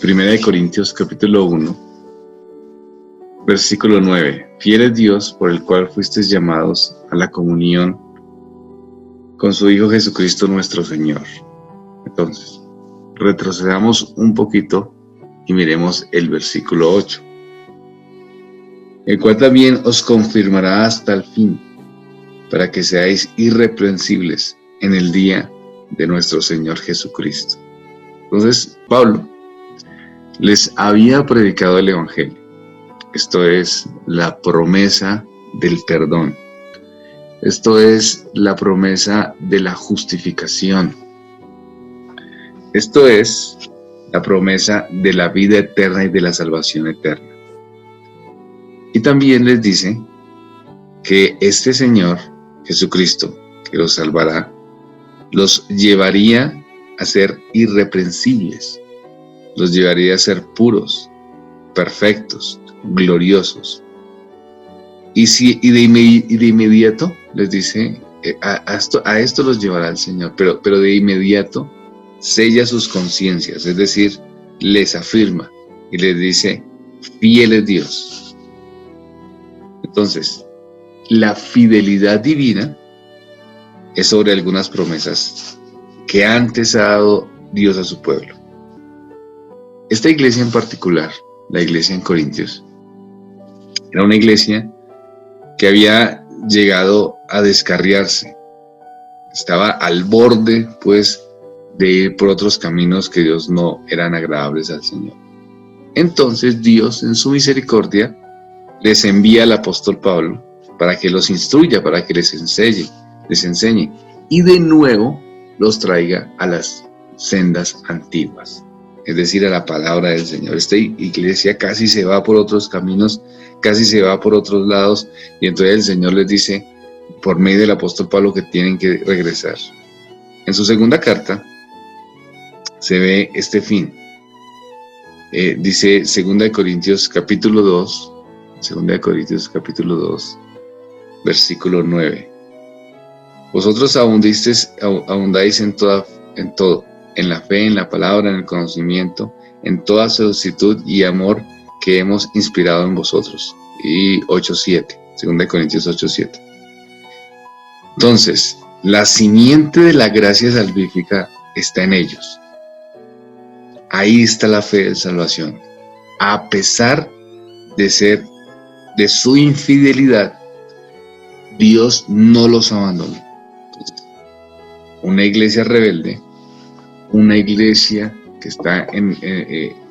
Primera de Corintios capítulo 1, versículo 9. Fiel es Dios por el cual fuisteis llamados a la comunión con su Hijo Jesucristo nuestro Señor. Entonces, retrocedamos un poquito y miremos el versículo 8. El cual también os confirmará hasta el fin, para que seáis irreprensibles en el día de nuestro Señor Jesucristo. Entonces, Pablo les había predicado el Evangelio. Esto es la promesa del perdón. Esto es la promesa de la justificación. Esto es la promesa de la vida eterna y de la salvación eterna. Y también les dice que este Señor, Jesucristo, que los salvará, los llevaría a ser irreprensibles, los llevaría a ser puros, perfectos, gloriosos. Y de inmediato les dice, a esto los llevará el Señor, pero de inmediato sella sus conciencias, es decir, les afirma y les dice, fiel es Dios. Entonces, la fidelidad divina es sobre algunas promesas que antes ha dado Dios a su pueblo. Esta iglesia en particular, la iglesia en Corintios, era una iglesia que había llegado a descarriarse. Estaba al borde, pues, de ir por otros caminos que Dios no eran agradables al Señor. Entonces Dios, en su misericordia, les envía al apóstol Pablo para que los instruya, para que les enseñe y de nuevo los traiga a las sendas antiguas, es decir, a la palabra del Señor. Esta iglesia casi se va por otros caminos, casi se va por otros lados, y entonces el Señor les dice, por medio del apóstol Pablo, que tienen que regresar. En su segunda carta se ve este fin. Dice 2 Corintios capítulo 2, versículo 9. Vosotros abundáis en todo, en la fe, en la palabra, en el conocimiento, en toda solicitud y amor que hemos inspirado en vosotros. Y 8:7, 2 Corintios 8:7. Entonces, la simiente de la gracia salvífica está en ellos. Ahí está la fe de salvación. A pesar de su infidelidad, Dios no los abandonó. Una iglesia rebelde, una iglesia que está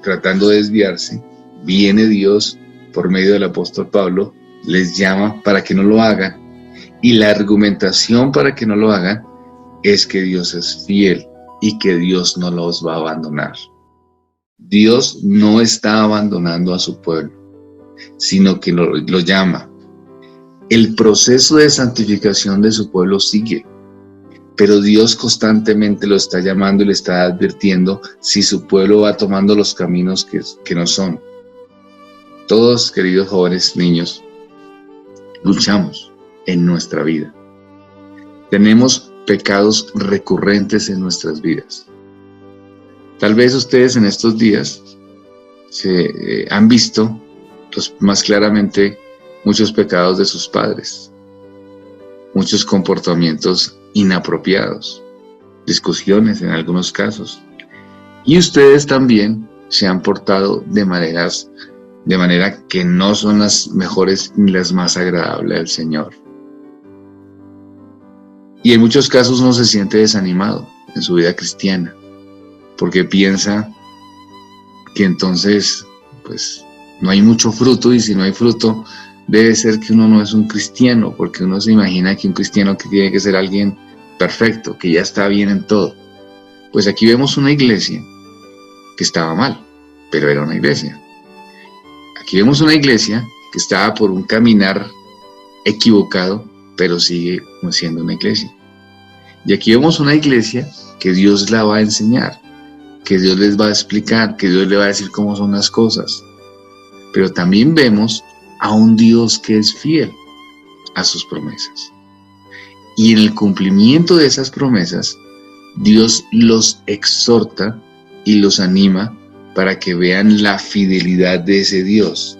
tratando de desviarse, viene Dios por medio del apóstol Pablo, les llama para que no lo hagan, y la argumentación para que no lo hagan es que Dios es fiel y que Dios no los va a abandonar. Dios no está abandonando a su pueblo, sino que lo llama. El proceso de santificación de su pueblo sigue, pero Dios constantemente lo está llamando y le está advirtiendo si su pueblo va tomando los caminos que no son. Todos, queridos jóvenes, niños, luchamos en nuestra vida. Tenemos pecados recurrentes en nuestras vidas. Tal vez ustedes en estos días han visto más claramente muchos pecados de sus padres, muchos comportamientos inapropiados, discusiones en algunos casos. Y ustedes también se han portado de manera que no son las mejores ni las más agradables al Señor. Y en muchos casos uno se siente desanimado en su vida cristiana, porque piensa que entonces, pues, no hay mucho fruto, y si no hay fruto, debe ser que uno no es un cristiano, porque uno se imagina que un cristiano que tiene que ser alguien perfecto, que ya está bien en todo. Pues aquí vemos una iglesia que estaba mal, pero era una iglesia. Aquí vemos una iglesia que estaba por un caminar equivocado, pero sigue siendo una iglesia. Y aquí vemos una iglesia que Dios la va a enseñar, que Dios les va a explicar, que Dios le va a decir cómo son las cosas. Pero también vemos a un Dios que es fiel a sus promesas. Y en el cumplimiento de esas promesas, Dios los exhorta y los anima para que vean la fidelidad de ese Dios.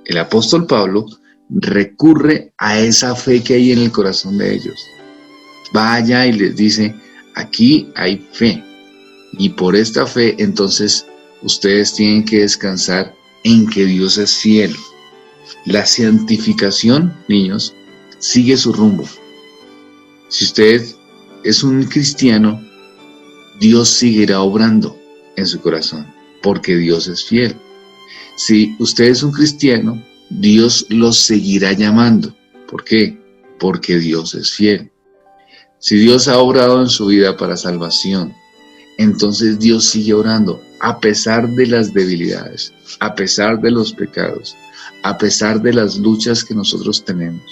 El apóstol Pablo recurre a esa fe que hay en el corazón de ellos. Va allá y les dice, aquí hay fe, y por esta fe entonces ustedes tienen que descansar en que Dios es fiel. La santificación, niños, sigue su rumbo. Si usted es un cristiano, Dios seguirá obrando en su corazón, porque Dios es fiel. Si usted es un cristiano, Dios los seguirá llamando. ¿Por qué? Porque Dios es fiel. Si Dios ha obrado en su vida para salvación, entonces Dios sigue orando, a pesar de las debilidades, a pesar de los pecados, a pesar de las luchas que nosotros tenemos.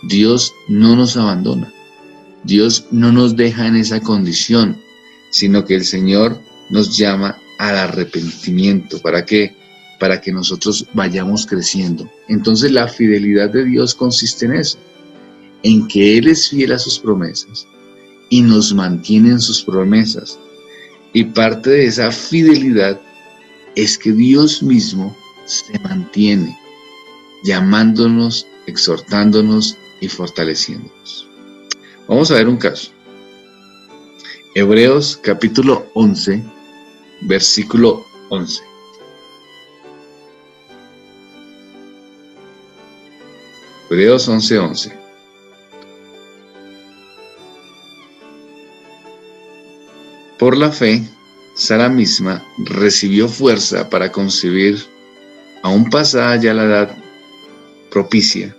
Dios no nos abandona. Dios no nos deja en esa condición, sino que el Señor nos llama al arrepentimiento. ¿Para qué? Para que nosotros vayamos creciendo. Entonces la fidelidad de Dios consiste en eso, en que Él es fiel a sus promesas y nos mantiene en sus promesas. Y parte de esa fidelidad es que Dios mismo se mantiene llamándonos, exhortándonos y fortaleciéndonos. Vamos a ver un caso. Hebreos capítulo 11, versículo 11. Hebreos 11:11. Por la fe, Sara misma recibió fuerza para concebir, aún pasada ya la edad propicia,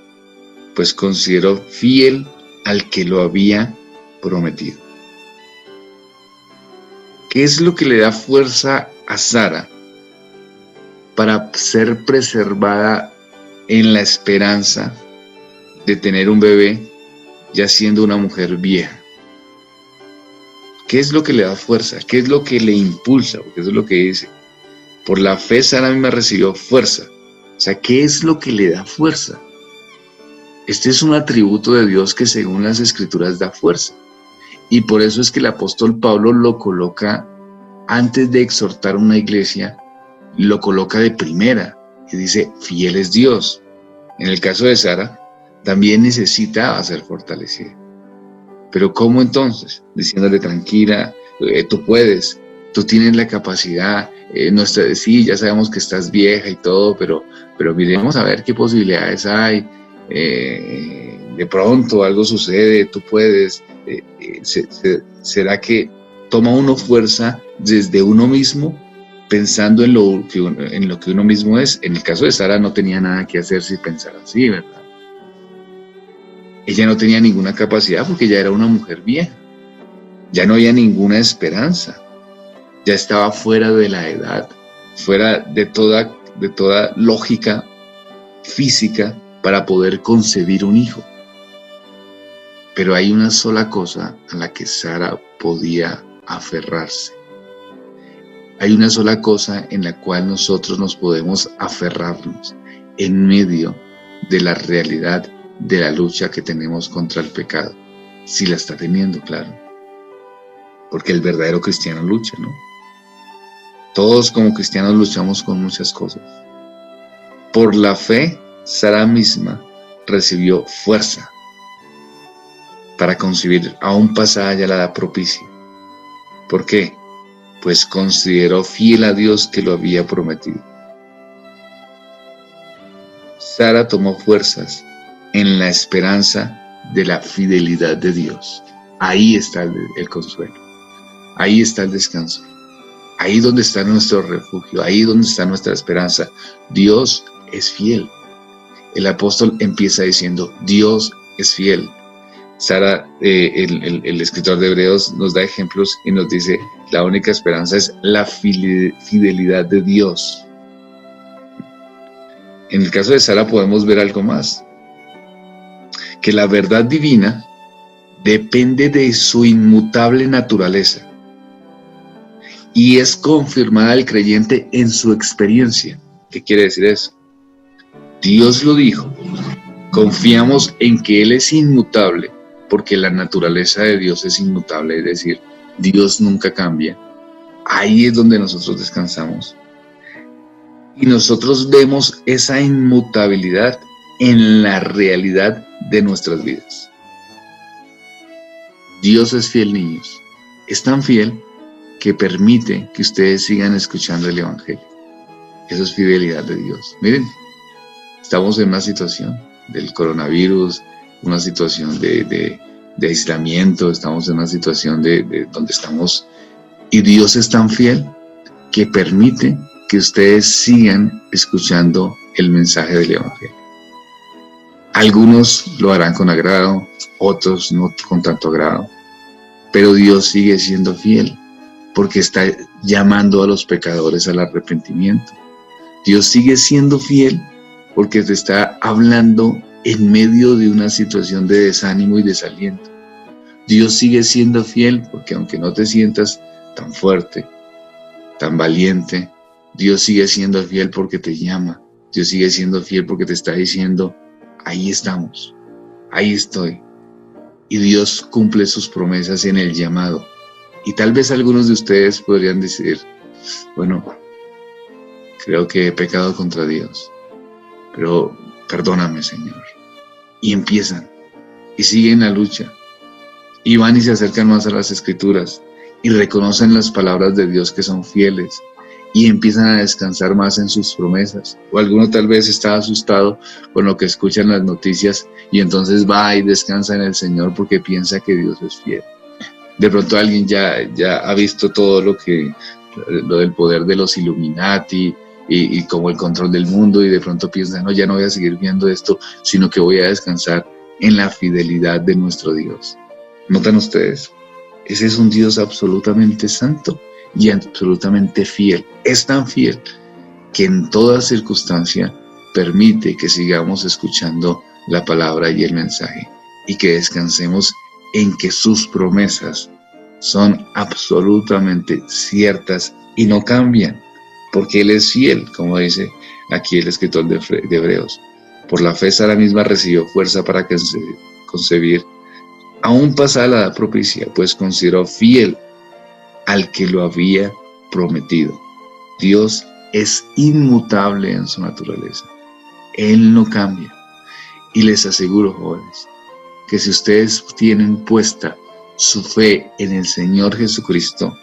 pues consideró fiel al que lo había prometido. ¿Qué es lo que le da fuerza a Sara para ser preservada en la esperanza de tener un bebé ya siendo una mujer vieja? ¿Qué es lo que le da fuerza? ¿Qué es lo que le impulsa? Porque eso es lo que dice. Por la fe Sara misma recibió fuerza. O sea, ¿qué es lo que le da fuerza? Este es un atributo de Dios que según las Escrituras da fuerza. Y por eso es que el apóstol Pablo lo coloca, antes de exhortar a una iglesia, lo coloca de primera. Y dice, fiel es Dios. En el caso de Sara, también necesitaba ser fortalecida. Pero ¿cómo entonces? Diciéndole, tranquila, tú puedes, tú tienes la capacidad, sí, ya sabemos que estás vieja y todo, pero miremos a ver qué posibilidades hay, de pronto algo sucede, tú puedes. ¿Será que toma uno fuerza desde uno mismo, pensando en lo que uno mismo es? En el caso de Sara no tenía nada que hacer si pensara así, ¿verdad? Ella no tenía ninguna capacidad porque ya era una mujer vieja. Ya no había ninguna esperanza. Ya estaba fuera de la edad, fuera de toda lógica física para poder concebir un hijo. Pero hay una sola cosa a la que Sara podía aferrarse. Hay una sola cosa en la cual nosotros nos podemos aferrarnos en medio de la realidad de la lucha que tenemos contra el pecado, si la está teniendo, claro, porque el verdadero cristiano lucha, ¿no? Todos como cristianos luchamos con muchas cosas. Por la fe, Sara misma recibió fuerza para concebir, aún pasada ya la edad propicia. ¿Por qué? Pues consideró fiel a Dios que lo había prometido. Sara tomó fuerzas en la esperanza de la fidelidad de Dios. Ahí está el consuelo, ahí está el descanso, ahí donde está nuestro refugio, ahí donde está nuestra esperanza. Dios es fiel. El apóstol empieza diciendo, Dios es fiel. Sara, el escritor de Hebreos, nos da ejemplos y nos dice, la única esperanza es la fidelidad de Dios. En el caso de Sara podemos ver algo más, que la verdad divina depende de su inmutable naturaleza y es confirmada al creyente en su experiencia. ¿Qué quiere decir eso? Dios lo dijo, confiamos en que Él es inmutable, porque la naturaleza de Dios es inmutable, es decir, Dios nunca cambia. Ahí es donde nosotros descansamos. Y nosotros vemos esa inmutabilidad en la realidad de nuestras vidas. Dios es fiel, niños. Es tan fiel que permite que ustedes sigan escuchando el Evangelio. Eso es fidelidad de Dios. Miren, estamos en una situación del coronavirus, una situación de aislamiento, estamos en una situación de donde estamos, y Dios es tan fiel que permite que ustedes sigan escuchando el mensaje del Evangelio. Algunos lo harán con agrado, otros no con tanto agrado, pero Dios sigue siendo fiel porque está llamando a los pecadores al arrepentimiento. Dios sigue siendo fiel porque te está hablando en medio de una situación de desánimo y desaliento. Dios sigue siendo fiel porque aunque no te sientas tan fuerte, tan valiente, Dios sigue siendo fiel porque te llama. Dios sigue siendo fiel porque te está diciendo, ahí estamos, ahí estoy. Y Dios cumple sus promesas en el llamado. Y tal vez algunos de ustedes podrían decir, bueno, creo que he pecado contra Dios, pero perdóname, Señor. Y empiezan, y siguen la lucha, y van y se acercan más a las Escrituras, y reconocen las palabras de Dios que son fieles, y empiezan a descansar más en sus promesas. O alguno tal vez está asustado con lo que escucha en las noticias, y entonces va y descansa en el Señor porque piensa que Dios es fiel. De pronto alguien ya ha visto todo lo del poder de los Illuminati, y como el control del mundo, y de pronto piensa, no, ya no voy a seguir viendo esto, sino que voy a descansar en la fidelidad de nuestro Dios. ¿Notan ustedes? Ese es un Dios absolutamente santo y absolutamente fiel. Es tan fiel que en toda circunstancia permite que sigamos escuchando la palabra y el mensaje, y que descansemos en que sus promesas son absolutamente ciertas y no cambian, porque Él es fiel, como dice aquí el escritor de Hebreos. Por la fe Sara misma recibió fuerza para concebir, aún pasada la edad propicia, pues consideró fiel al que lo había prometido. Dios es inmutable en su naturaleza. Él no cambia. Y les aseguro, jóvenes, que si ustedes tienen puesta su fe en el Señor Jesucristo,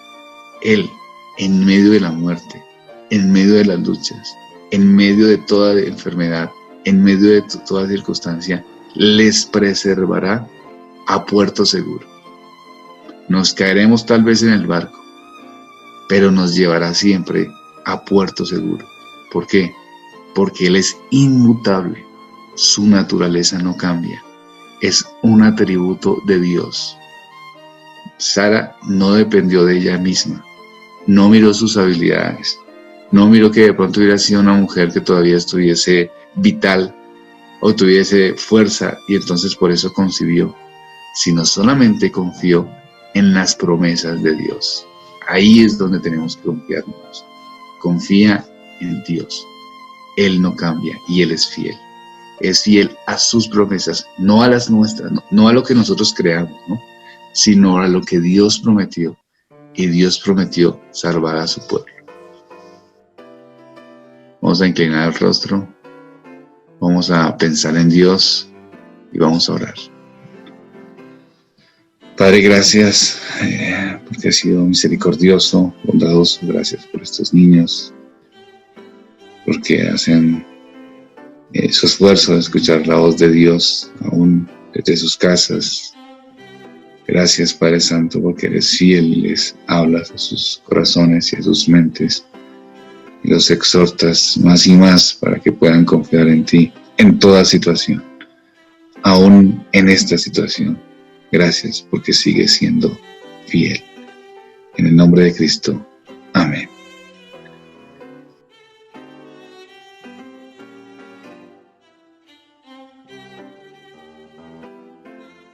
Él, en medio de la muerte, en medio de las luchas, en medio de toda enfermedad, en medio de toda circunstancia, les preservará a puerto seguro. Nos caeremos tal vez en el barco, pero nos llevará siempre a puerto seguro. ¿Por qué? Porque Él es inmutable, su naturaleza no cambia, es un atributo de Dios. Sara no dependió de ella misma, no miró sus habilidades, no miró que de pronto hubiera sido una mujer que todavía estuviese vital o tuviese fuerza y entonces por eso concibió, sino solamente confió en las promesas de Dios. Ahí es donde tenemos que confiarnos. Confía en Dios. Él no cambia y Él es fiel. Es fiel a sus promesas, no a las nuestras, no a lo que nosotros creamos, ¿no? Sino a lo que Dios prometió. Y Dios prometió salvar a su pueblo. Vamos a inclinar el rostro, vamos a pensar en Dios y vamos a orar. Padre, gracias porque has sido misericordioso, bondadoso. Gracias por estos niños, porque hacen su esfuerzo de escuchar la voz de Dios aún desde sus casas. Gracias, Padre Santo, porque eres fiel y les hablas a sus corazones y a sus mentes y los exhortas más y más para que puedan confiar en ti en toda situación, aún en esta situación. Gracias porque sigues siendo fiel. En el nombre de Cristo. Amén.